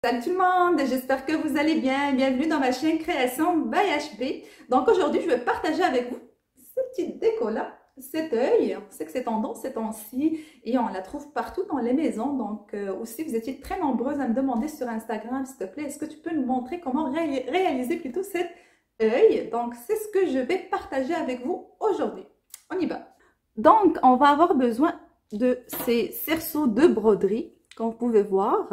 Salut tout le monde, j'espère que vous allez bien. Bienvenue dans ma chaîne Création by HB. Donc aujourd'hui, je vais partager avec vous cette petite déco-là, cet œil. On sait que c'est tendance ces temps-ci et on la trouve partout dans les maisons. Donc aussi, vous étiez très nombreuses à me demander sur Instagram, s'il te plaît, est-ce que tu peux nous montrer comment réaliser plutôt cet œil? Donc c'est ce que je vais partager avec vous aujourd'hui. On y va. Donc on va avoir besoin de ces cerceaux de broderie. Comme vous pouvez voir,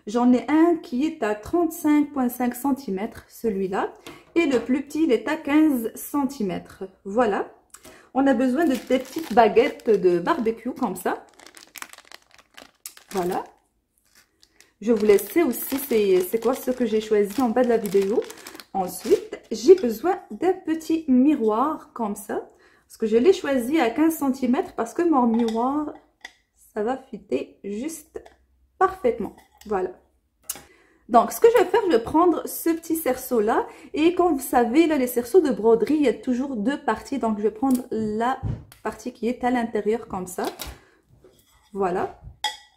j'en ai un qui est à 35,5 cm, celui-là. Et le plus petit, il est à 15 cm. Voilà. On a besoin de des petites baguettes de barbecue comme ça. Voilà. Je vous laisserai aussi, c'est quoi ce que j'ai choisi en bas de la vidéo. Ensuite, j'ai besoin d'un petit miroir comme ça. Parce que je l'ai choisi à 15 cm parce que mon miroir, ça va fitter juste parfaitement. Voilà. Donc, ce que je vais faire, je vais prendre ce petit cerceau là. Et comme vous savez, là, les cerceaux de broderie, il y a toujours deux parties. Donc, je vais prendre la partie qui est à l'intérieur comme ça. Voilà.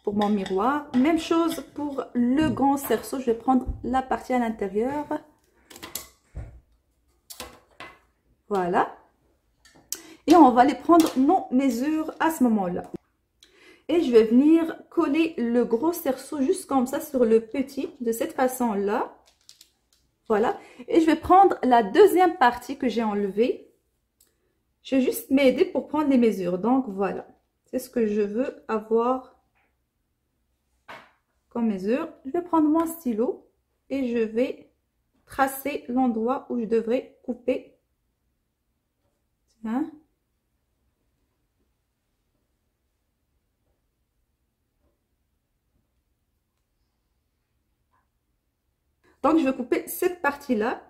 Pour mon miroir. Même chose pour le grand cerceau. Je vais prendre la partie à l'intérieur. Voilà. Et on va aller prendre nos mesures à ce moment-là. Et je vais venir coller le gros cerceau juste comme ça sur le petit, de cette façon-là. Voilà. Et je vais prendre la deuxième partie que j'ai enlevée. Je vais juste m'aider pour prendre les mesures. Donc, voilà. C'est ce que je veux avoir comme mesure. Je vais prendre mon stylo et je vais tracer l'endroit où je devrais couper. Tiens. Donc, je vais couper cette partie-là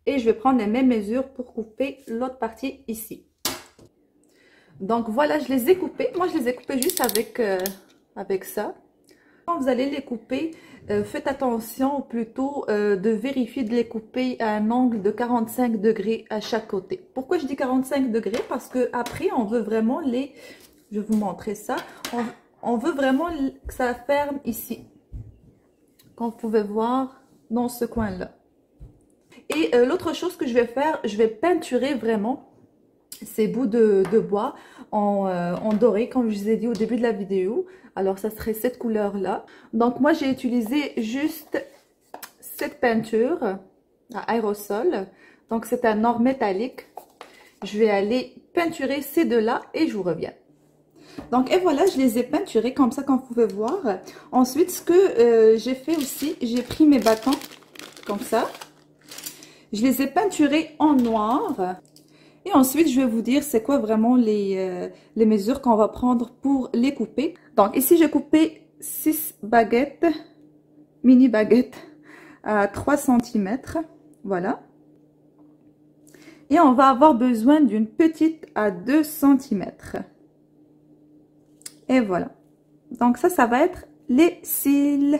et je vais prendre les mêmes mesures pour couper l'autre partie ici. Donc, voilà, je les ai coupés. Moi, je les ai coupés juste avec ça. Quand vous allez les couper, faites attention plutôt de vérifier de les couper à un angle de 45 degrés à chaque côté. Pourquoi je dis 45 degrés? Parce que après, on veut vraiment les... Je vais vous montrer ça. On veut vraiment que ça ferme ici. Comme vous pouvez voir dans ce coin-là. Et l'autre chose que je vais faire, je vais peinturer vraiment ces bouts de bois en doré, comme je vous ai dit au début de la vidéo. Alors, ça serait cette couleur-là. Donc, moi, j'ai utilisé juste cette peinture à aérosol. Donc, c'est un or métallique. Je vais aller peinturer ces deux-là et je vous reviens. Donc, et voilà, je les ai peinturés comme ça, comme vous pouvez voir. Ensuite, ce que j'ai fait aussi, j'ai pris mes bâtons comme ça. Je les ai peinturés en noir. Et ensuite, je vais vous dire c'est quoi vraiment les mesures qu'on va prendre pour les couper. Donc, ici, j'ai coupé 6 baguettes, mini baguettes à 3 cm. Voilà. Et on va avoir besoin d'une petite à 2 cm. Et voilà. Donc ça va être les cils.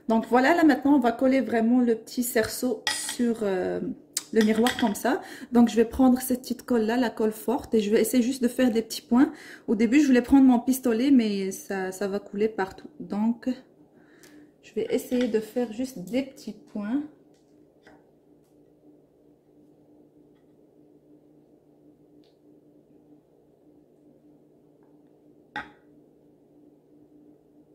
Donc voilà, là maintenant, on va coller vraiment le petit cerceau sur le miroir comme ça. Donc je vais prendre cette petite colle là, la colle forte. Et je vais essayer juste de faire des petits points. Au début, je voulais prendre mon pistolet, mais ça va couler partout. Donc, je vais essayer de faire juste des petits points.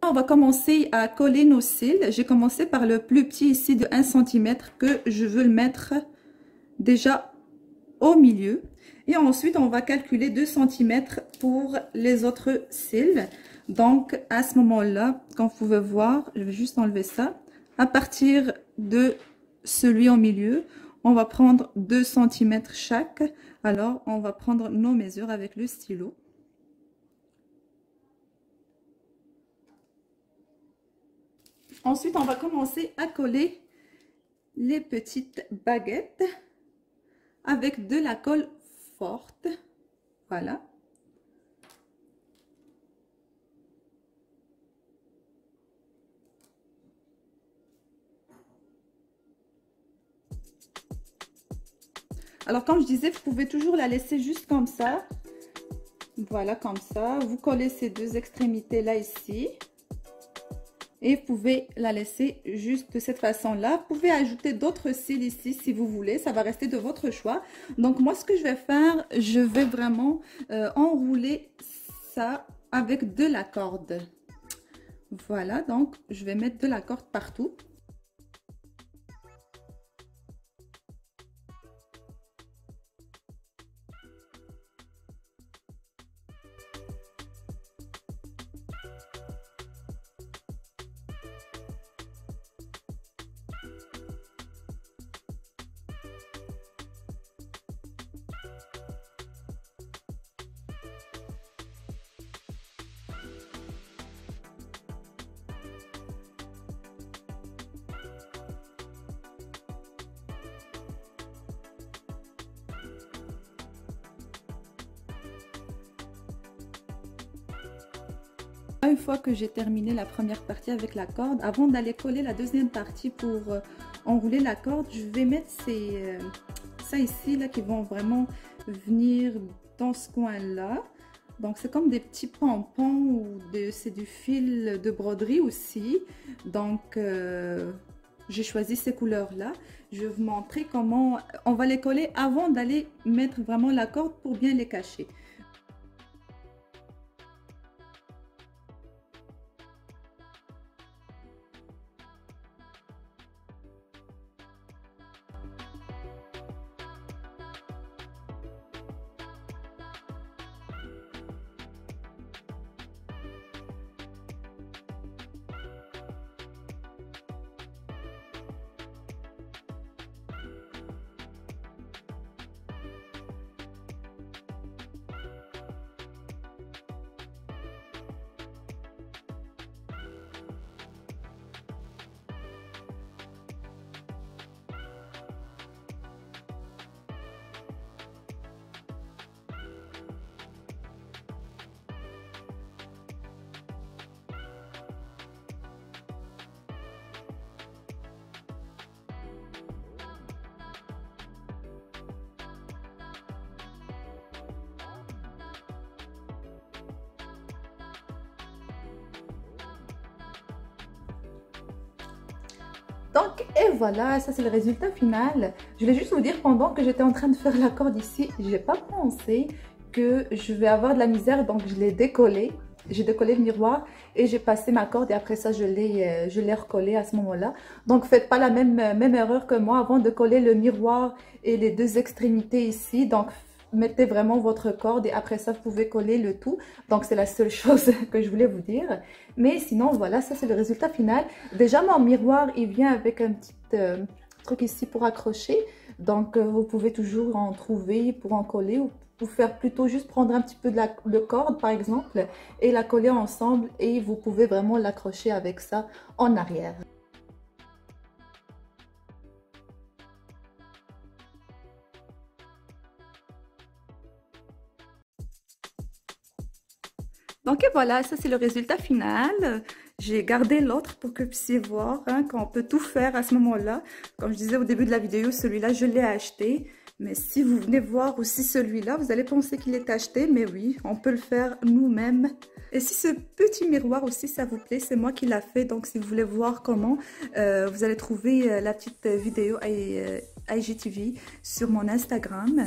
On va commencer à coller nos cils. J'ai commencé par le plus petit ici de 1 cm que je veux le mettre déjà au milieu. Et ensuite, on va calculer 2 cm pour les autres cils. Donc, à ce moment-là, comme vous pouvez voir, je vais juste enlever ça. À partir de celui au milieu, on va prendre 2 cm chaque. Alors, on va prendre nos mesures avec le stylo. Ensuite, on va commencer à coller les petites baguettes avec de la colle forte. Voilà. Alors, comme je disais, vous pouvez toujours la laisser juste comme ça. Voilà, comme ça. Vous collez ces deux extrémités là, ici. et vous pouvez la laisser juste de cette façon-là. Vous pouvez ajouter d'autres cils ici si vous voulez, ça va rester de votre choix. Donc moi, ce que je vais faire, je vais vraiment enrouler ça avec de la corde. Voilà, donc je vais mettre de la corde partout. Une fois que j'ai terminé la première partie avec la corde, avant d'aller coller la deuxième partie pour enrouler la corde, je vais mettre ça ici là qui vont vraiment venir dans ce coin là. Donc c'est comme des petits pompons ou c'est du fil de broderie aussi. Donc j'ai choisi ces couleurs là. Je vais vous montrer comment on va les coller avant d'aller mettre vraiment la corde pour bien les cacher. Donc, et voilà, ça c'est le résultat final. Je voulais juste vous dire, pendant que j'étais en train de faire la corde ici, j'ai pas pensé que je vais avoir de la misère, donc je l'ai décollé. J'ai décollé le miroir et j'ai passé ma corde et après ça je l'ai recollé à ce moment-là. Donc faites pas la même erreur que moi avant de coller le miroir et les deux extrémités ici. Donc mettez vraiment votre corde et après ça vous pouvez coller le tout. Donc c'est la seule chose que je voulais vous dire. Mais sinon voilà, ça c'est le résultat final. Déjà mon miroir il vient avec un petit truc ici pour accrocher. Donc vous pouvez toujours en trouver pour en coller ou pour faire plutôt juste prendre un petit peu de corde par exemple et la coller ensemble et vous pouvez vraiment l'accrocher avec ça en arrière. Donc et voilà, ça c'est le résultat final. J'ai gardé l'autre pour que vous puissiez voir qu'on peut tout faire à ce moment-là. Comme je disais au début de la vidéo, celui-là je l'ai acheté. Mais si vous venez voir aussi celui-là, vous allez penser qu'il est acheté. Mais oui, on peut le faire nous-mêmes. Et si ce petit miroir aussi, ça vous plaît, c'est moi qui l'a fait. Donc si vous voulez voir comment, vous allez trouver la petite vidéo IGTV sur mon Instagram.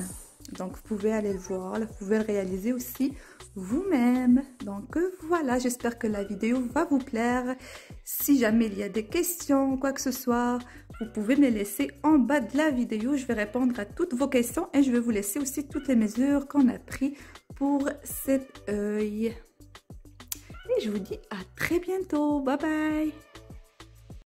Donc vous pouvez aller le voir, vous pouvez le réaliser aussi vous-même. Donc voilà, j'espère que la vidéo va vous plaire. Si jamais il y a des questions, quoi que ce soit, vous pouvez me les laisser en bas de la vidéo. Je vais répondre à toutes vos questions et je vais vous laisser aussi toutes les mesures qu'on a prises pour cet œil. Et je vous dis à très bientôt. Bye bye!